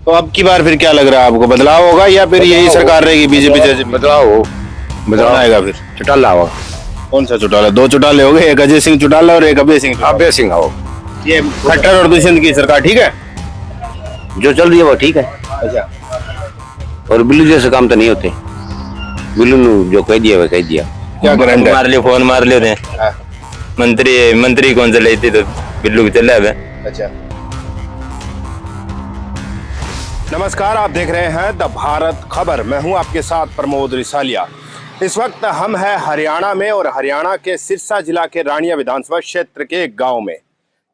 तो अब की बार फिर क्या लग रहा है आपको, बदलाव होगा या फिर यही सरकार रहेगी बीजेपी जैसे? बदलाव हो, बदलाव आएगा फिर? चौटाला होगा। कौन सा चौटाला? दो चौटाले हो गए, एक अजय सिंह चौटाला और एक अभय सिंह चौटाला। अभय सिंह हो, ये खट्टर और दुष्यंत की सरकार ठीक है? जो चल रही है वो ठीक है। अच्छा। और बिल्लू जैसे काम तो नहीं होते। बिल्लू ने जो कह दिया वो कह दिया। क्या गारंटी है? मार लियो, फोन मार लियो थे। हाँ। मंत्री कौन से लेती तो बिल्लू के चले अब। अच्छा। नमस्कार, आप देख रहे हैं द भारत खबर। मैं हूं आपके साथ प्रमोद रिसालिया। इस वक्त हम हैं हरियाणा में और हरियाणा के सिरसा जिला के रानिया विधानसभा क्षेत्र के एक गांव में।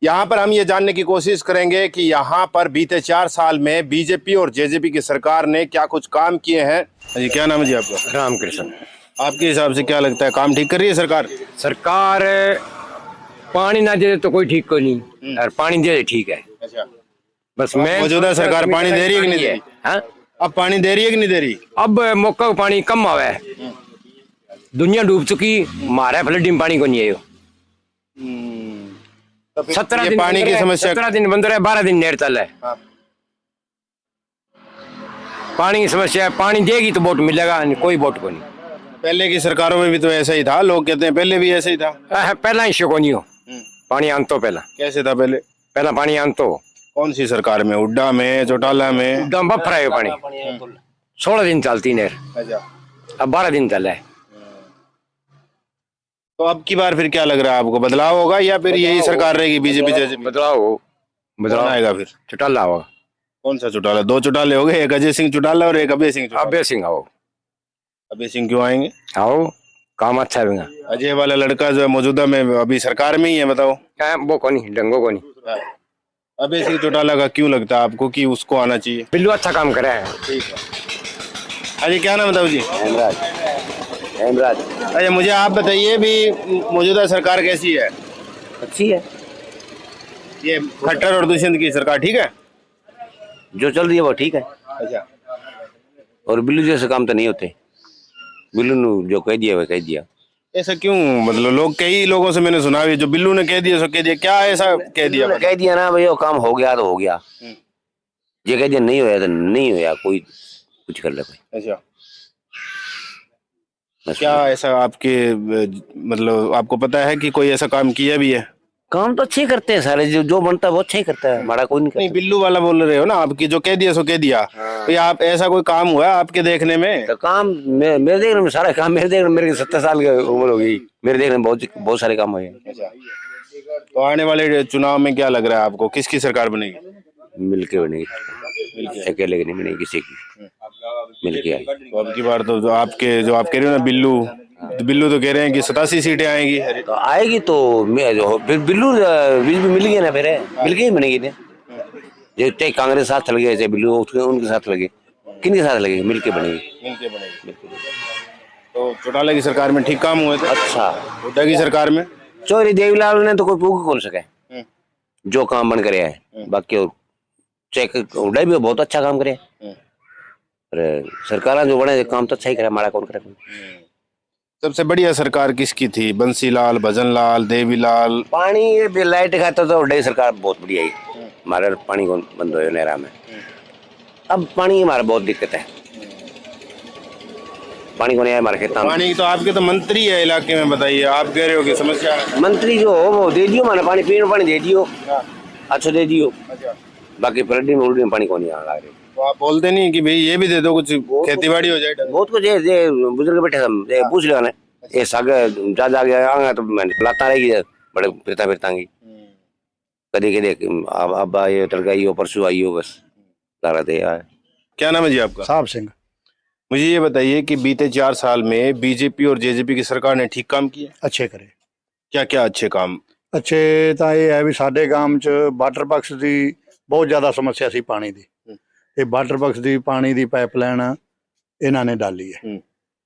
यहां पर हम ये जानने की कोशिश करेंगे कि यहां पर बीते 4 साल में बीजेपी और जेजेपी की सरकार ने क्या कुछ काम किए हैं। जी, क्या नाम है जी आपका? रामकृष्ण। आपके हिसाब से क्या लगता है, काम ठीक कर रही है सरकार? सरकार पानी ना दे तो कोई ठीक को नहीं, और पानी दे ठीक है। अच्छा। बस मैं मौजूदा सरकार पानी दे रही है कि नहीं दे रही? हाँ? अब पानी दे रही है कि नहीं दे रही? अब मौका पानी कम आवे, दुनिया डूब चुकी, मारे फ्लडिंग पानी को नहीं है। तो फिर 17 ये दिन पानी की समस्या 17 दिन बंद रहे, 12 दिन नेर चल है। हाँ। पानी की समस्या है, पानी देगी तो वोट मिलेगा, कोई वोट को नहीं। पहले की सरकारों में भी तो ऐसा ही था, लोग कहते हैं पहले भी ऐसा ही था। पहला ही शो को नहीं हो, पानी आन तो पहला कैसे था पहले? पहला पानी आन तो कौन सी सरकार में? हुड्डा में, चौटाला में? एकदम बफर है पानी। 16 दिन चलती नेर, अच्छा। अब 12 दिन चल है। तो अब की बार फिर क्या लग रहा है आपको, बदलाव होगा या फिर यही सरकार रहेगी बीजेपी जैसे? बदलाव हो, बदलाव आएगा फिर? चौटाला होगा। कौन सा चौटाला? दो चौटाले हो गए, एक अजय सिंह चौटाला और एक अभय सिंह चौटाला। अभय सिंह आओ, अभय सिंह क्यों आएंगे? आओ काम अच्छा है। अजय वाला लड़का जो है मौजूदा में अभी सरकार में ही है, बताओ। वो को नहीं, डंगो को नहीं। अभय सिंह चौटाला का क्यों लगता है आपको कि उसको आना चाहिए? बिल्लू अच्छा काम करे है। ठीक है। अजय क्या नाम बताओ जी? हेमराज। हेमराज अच्छा, मुझे आप बताइए भी मौजूदा सरकार कैसी है? अच्छी है, ये खट्टर और दुष्यंत की सरकार ठीक है? जो चल रही है वो ठीक है। अच्छा। और बिल्लू जैसे काम तो नहीं होते। बिल्लू ने जो कह दिया वो कह दिया। ऐसा क्यों? मतलब लोग, कई लोगों से मैंने सुना भी, जो बिल्लू ने कह दिया सो कह दिया, क्या ऐसा कह दिया? कह दिया ना भाई, वो काम हो गया तो हो गया। ये कह दिया नहीं होया तो नहीं होया, कोई कुछ कर ले कोई। अच्छा। क्या ऐसा आपके मतलब आपको पता है कि कोई ऐसा काम किया भी है? काम तो अच्छे करते हैं सारे, जो बनता है वो अच्छा ही करता है, हमारा कोई नहीं नहीं, करता। बिल्लू वाला बोल रहे हो ना आपकी, जो कह दिया सो कह दिया। तो ये आप, ऐसा कोई काम हुआ है आपके देखने में? तो काम मेरे देखने में सारा काम, मेरे देखने में, मेरे 70 साल की उम्र हो गई, मेरे देखने में बहुत सारे काम हुए। अच्छा। तो आने वाले चुनाव में क्या लग रहा है आपको, किसकी सरकार बनेगी? मिलके बनेगी, अकेले की नहीं बनेगी, किसी की मिलके आई। तो अब की बार तो जो आप कह रहे हो ना बिल्लू तो कह रहे हैं कि 87 सीटें आएंगी। तो आएगी तो फिर बिल्लू बीजेपी मिल गई ना, फिर मिल के ही बनेगी ना। जो चाहे कांग्रेस साथ लगे, चाहे बिल्लू उनके साथ लगे, किनके साथ लगेगी, मिलके बनेगी। मिलके बनेगी। तो चौटाला की सरकार में ठीक काम हुए थे? अच्छा। हुड्डा की सरकार में? चौधरी देवीलाल ने तो कोई पूछ खोल सके, जो काम बन करे है। बाकी और चाहे हुड्डा भी बहुत अच्छा काम करे, सरकार जो बने काम तो अच्छा ही करे, हमारा कौन करे। सबसे बढ़िया सरकार किसकी थी? बंसीलाल, भजनलाल, देवीलाल? पानी लाइट खाता तो हुड्डा की सरकार बहुत बढ़िया है। हमारे पानी कौन बंद हो नहरा में, अब पानी हमारा बहुत दिक्कत है, पानी को नहीं है हमारे खेत में। पानी तो आपके तो मंत्री है इलाके में, बताइए, आप कह रहे हो कि समस्या है। मंत्री जो हो वो दे दियो, माना पानी पीने पानी दे दियो, अच्छा दे दियो। बाकी फ्लडिंग में उल्टी पानी को नहीं आ रहा है। तो आप बोलते नहीं कि भाई ये भी दे दो, कुछ खेती बाड़ी हो जाए? बहुत कुछ है, बुजुर्ग बैठे हम पूछ लिया ना, ये साग जा गया आगा तो मैंने लाता रहेगी, बड़े फिरता कभी कभी अब आइयो तड़का आइयो परसों आइयो, बस ला थे यार। क्या नाम है जी आपका? साहब सिंह। मुझे ये बताइए कि बीते 4 साल में बीजेपी और जेजेपी की सरकार ने ठीक काम किए? अच्छे करे। क्या क्या अच्छे काम? अच्छे ਤਾਂ ਇਹ ਹੈ ਵੀ ਸਾਡੇ ਗਾਮ 'ਚ ਵਾਟਰ ਬਕਸ ਦੀ ਬਹੁਤ ਜ਼ਿਆਦਾ ਸਮੱਸਿਆ ਸੀ ਪਾਣੀ ਦੀ। ਇਹ ਵਾਟਰ ਬਕਸ ਦੀ ਪਾਣੀ ਦੀ ਪਾਈਪਲਾਈਨ ਇਹਨਾਂ ਨੇ ਡਾਲੀ ਹੈ,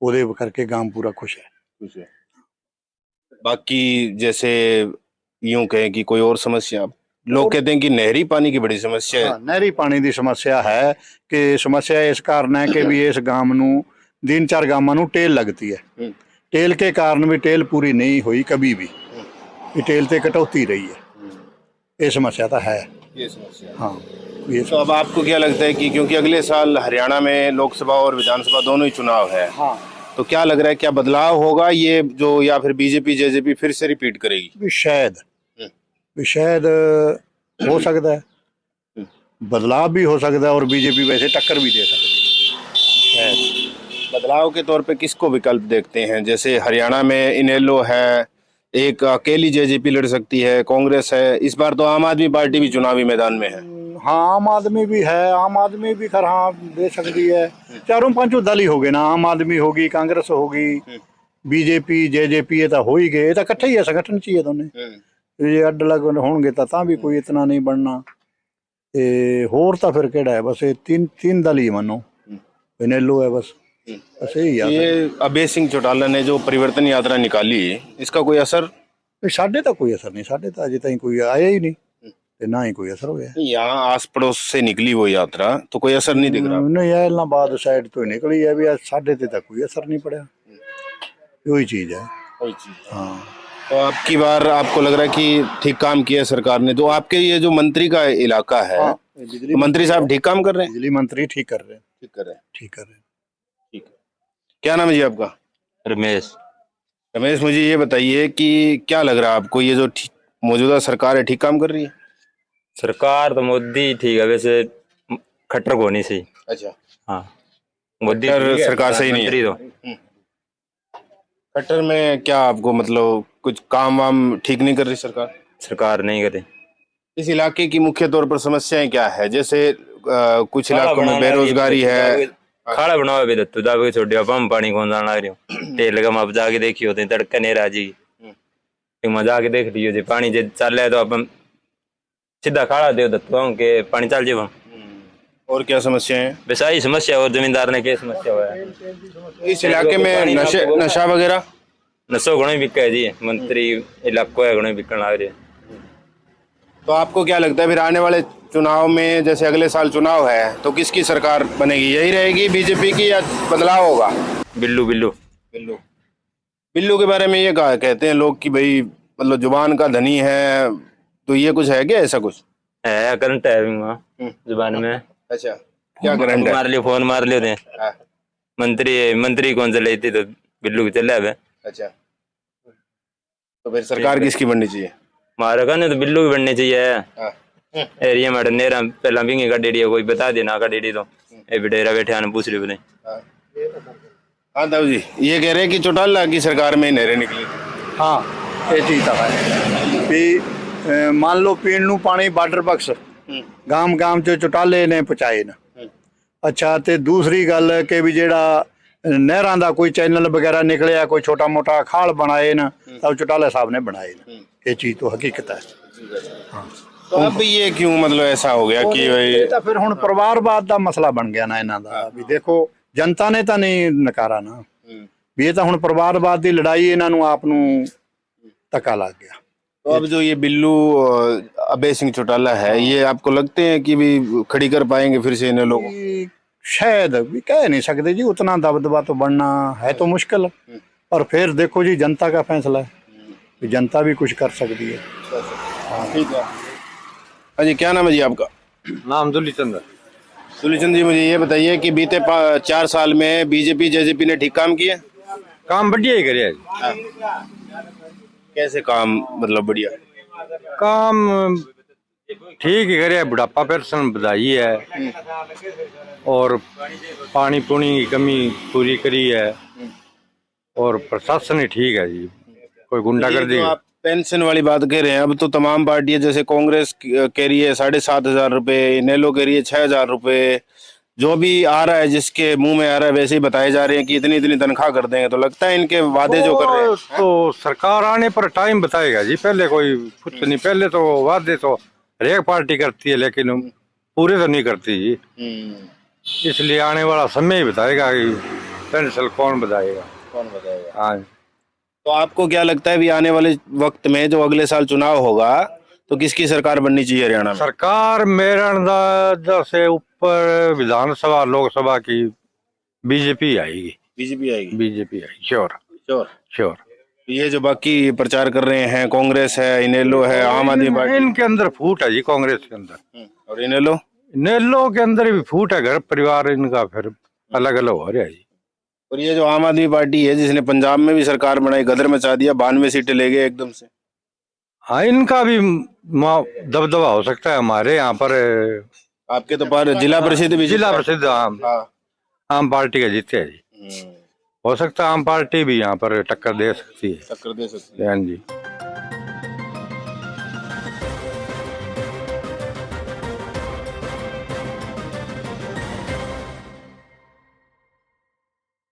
ਉਹਦੇ ਕਰਕੇ ਗਾਮ ਪੂਰਾ खुश है। बाकी जैसे यूं कहें कि कोई और समस्या? लोग कहते हैं कि नहरी पानी की बड़ी समस्या है। ਨਹਿਰੀ ਪਾਣੀ ਦੀ ਸਮੱਸਿਆ ਹੈ ਕਿ ਸਮੱਸਿਆ ਇਸ ਕਾਰਨ ਹੈ ਕਿ ਵੀ ਇਸ ਗਾਮ ਨੂੰ 3-4 ਗਾਮਾਂ ਨੂੰ ਟੇਲ लगती है। टेल के कारण भी टेल पूरी नहीं हुई कभी भी, टेल ते कटौती रही है। ये समस्या तो है। ये समस्या। हाँ ये तो अब आपको क्या लगता है कि क्योंकि अगले साल हरियाणा में लोकसभा और विधानसभा दोनों ही चुनाव है, हाँ तो क्या लग रहा है, क्या बदलाव होगा ये जो, या फिर बीजेपी जेजेपी फिर से रिपीट करेगी? भी शायद हो सकता है, बदलाव भी हो सकता है और बीजेपी वैसे टक्कर भी दे सकती है शायद। बदलाव के तौर पे किसको विकल्प देखते हैं? जैसे हरियाणा में इनेलो है, एक अकेली जेजेपी लड़ सकती है, कांग्रेस है, इस बार तो आम आदमी पार्टी भी चुनावी मैदान में है। हाँ आम आदमी भी है, आम आदमी भी खैर हाँ दे सकती है। चारों पांचों दल ही हो गए ना, आम आदमी होगी, कांग्रेस होगी, बीजेपी जेजेपी, ये तो हो ही गए, ये तो इकट्ठे ही है, संगठन चाहिए दोनों। ये अड्ड अलग होणगे ਤਾਂ भी कोई इतना नहीं बनना। ते होर तो फिर केड़ा है, बस ये तीन दल ही मानो, इनेलो है बस यही है। ये अभय सिंह चौटाला ने जो परिवर्तन यात्रा निकाली, इसका कोई असर? साढ़े तो कोई असर नहीं, साढ़े तो अजे तक कोई आया ही नहीं, ते ना ही कोई असर हो गया। यहाँ आस पड़ोस से निकली वो यात्रा, तो कोई असर नहीं दिख रहा? नहीं इलाहाबाद साइड तो निकली है, भी साढ़े ते तक कोई असर नहीं पड़ा, वही चीज है। हाँ तो आपकी बार आपको लग रहा है कि ठीक काम किया सरकार ने? तो आपके ये जो मंत्री का इलाका है, हाँ, तो मंत्री साहब ठीक काम कर रहे हैं? बिजली मंत्री ठीक कर रहे हैं, ठीक कर रहे हैं। ठीक कर रहे हैं। ठीक है। क्या नाम है जी आपका? रमेश। रमेश, मुझे ये बताइए कि क्या लग रहा है आपको, ये जो मौजूदा सरकार है ठीक काम कर रही है? सरकार तो मोदी ठीक है वैसे, खट्टर को नहीं सही। अच्छा, हाँ मोदी खट्टर ठीक है, सरकार सही नहीं है। मंत्री तो कटर में क्या आपको मतलब कुछ काम वाम ठीक नहीं कर रही सरकार? सरकार नहीं करे। इस इलाके की मुख्य तौर पर समस्याएं क्या है? जैसे कुछ इलाकों में बेरोजगारी है। खाड़ा बनावा भी दत्तू दावे छोड़िया पंप पानी कौन जाना रही तेल का माप जाके देखी होते तड़का नहीं राजी मजा के देख लियो जी पानी जे चल रहा है तो अपन सीधा खाड़ा दे दत्तू के पानी चल जाए। और क्या समस्याएं हैं? वैसा ही समस्या और जमींदार ने क्या समस्या हुआ है इस इलाके में नशा वगैरह? नशो घणो बिका है जी, मंत्री इलाको है घणो बिकन लग रहे। तो आपको क्या लगता है फिर आने वाले चुनाव में, जैसे अगले साल चुनाव है, तो किसकी सरकार बनेगी? यही रहेगी बीजेपी की या बदलाव होगा? बिल्लू बिल्लू बिल्लू बिल्लू के बारे में ये कहा कहते हैं लोग कि भाई मतलब जुबान का धनी है, तो ये कुछ है क्या, ऐसा कुछ है? करंट है वहाँ जुबान में। अच्छा, क्या करंट है? मार लियो फोन मार लियो थे हाँ। मंत्री कौन से लेती तो बिल्लू के चले अब। अच्छा, तो फिर सरकार किसकी बननी चाहिए? मारे कहने तो बिल्लू की बननी चाहिए। हाँ। एरिया में नेरा पहला भी का डेडी कोई बता देना का डेडी तो ए बिडेरा बैठे आने पूछ रहे बोले। हाँ दाऊ जी, ये कह रहे हैं कि चौटाला की सरकार में नहरें निकली। हाँ ये चीज तो है भी मान लो पीण नू पानी वाटर बक्स गांव गांव च चौटाले ने पहुंचाए ना। अच्छा ते दूसरी गल है कि भी जेड़ा नहरां दा कोई चैनल वगैरह निकलिया, कोई छोटा मोटा खाल बनाए ना, तब चौटाले साहब ने बनाए ना। ये चीज तो हकीकत है। तो अब ये क्यों मतलब ऐसा हो गया कि भाई ये तो फिर हुण परिवारवाद दा मसला बन गया ना इन्हां दा। भी देखो जनता ने तो नहीं नकारा ना, भी ये तो हुण परिवारवाद दी लड़ाई इन्हां नू आप नू धक्का लग गया। तो अब जो ये बिल्लू अभय सिंह चौटाला है, ये आपको लगते हैं कि भी खड़ी कर पाएंगे फिर से इन्हें लोग? शायद भी कह नहीं सकते जी, उतना दबदबा तो बढ़ना है तो मुश्किल, पर फिर देखो जी जनता का फैसला है, कि जनता भी कुछ कर सकती है। ठीक है। हाँ जी, क्या नाम है जी आपका? नाम दुलीचंद। सुलीचंद जी, मुझे ये बताइए कि बीते 4 साल में बीजेपी जेजेपी ने ठीक काम किए? काम बढ़िया ही करे। कैसे काम मतलब बढ़िया? काम ठीक ही करे, बुढ़ापा पेंशन बधाई है और पानी पुनी की कमी पूरी करी है और प्रशासन ही ठीक है जी, कोई गुंडागर्दी। तो आप पेंशन वाली बात कह रहे हैं, अब तो तमाम पार्टियां, जैसे कांग्रेस कह रही है 7,500 रुपए, नेलो कह रही है 6,000 रुपए, जो भी आ रहा है जिसके मुंह में आ रहा है वैसे ही बताए जा रहे हैं कि इतनी इतनी तनख्वाह कर देंगे। तो लगता है इनके वादे जो कर रहे हैं तो सरकार आने पर टाइम बताएगा जी, पहले कोई कुछ नहीं, पहले तो वादे तो हर एक पार्टी करती है लेकिन पूरे तो नहीं करती जी, इसलिए आने वाला समय ही बताएगा कि पेंशन कौन बताएगा। हाँ। तो आपको क्या लगता है भी आने वाले वक्त में जो अगले साल चुनाव होगा, तो किसकी सरकार बननी चाहिए हरियाणा में? सरकार मेरे अंदाजा से ऊपर विधानसभा लोकसभा की बीजेपी आएगी। बीजेपी आएगी? बीजेपी आएगी, श्योर श्योर? श्योर। ये जो बाकी प्रचार कर रहे हैं, कांग्रेस है, इनेलो है, आम आदमी पार्टी, इनके अंदर फूट है जी, कांग्रेस के अंदर। और इनेलो नेलो के अंदर भी फूट है, घर परिवार इनका फिर अलग अलग हो रहा है जी। और ये जो आम आदमी पार्टी है जिसने पंजाब में भी सरकार बनाई, गदर मचा दिया, 92 सीटें ले गए एकदम से। हाँ, इनका भी दबदबा हो सकता है हमारे यहाँ पर। आपके तो पर जिला परिषद भी जिला परिषद आम पार्टी का जीते है जी। हो सकता है आम पार्टी भी यहाँ पर टक्कर दे सकती है। टक्कर दे सकती है। हाँ जी।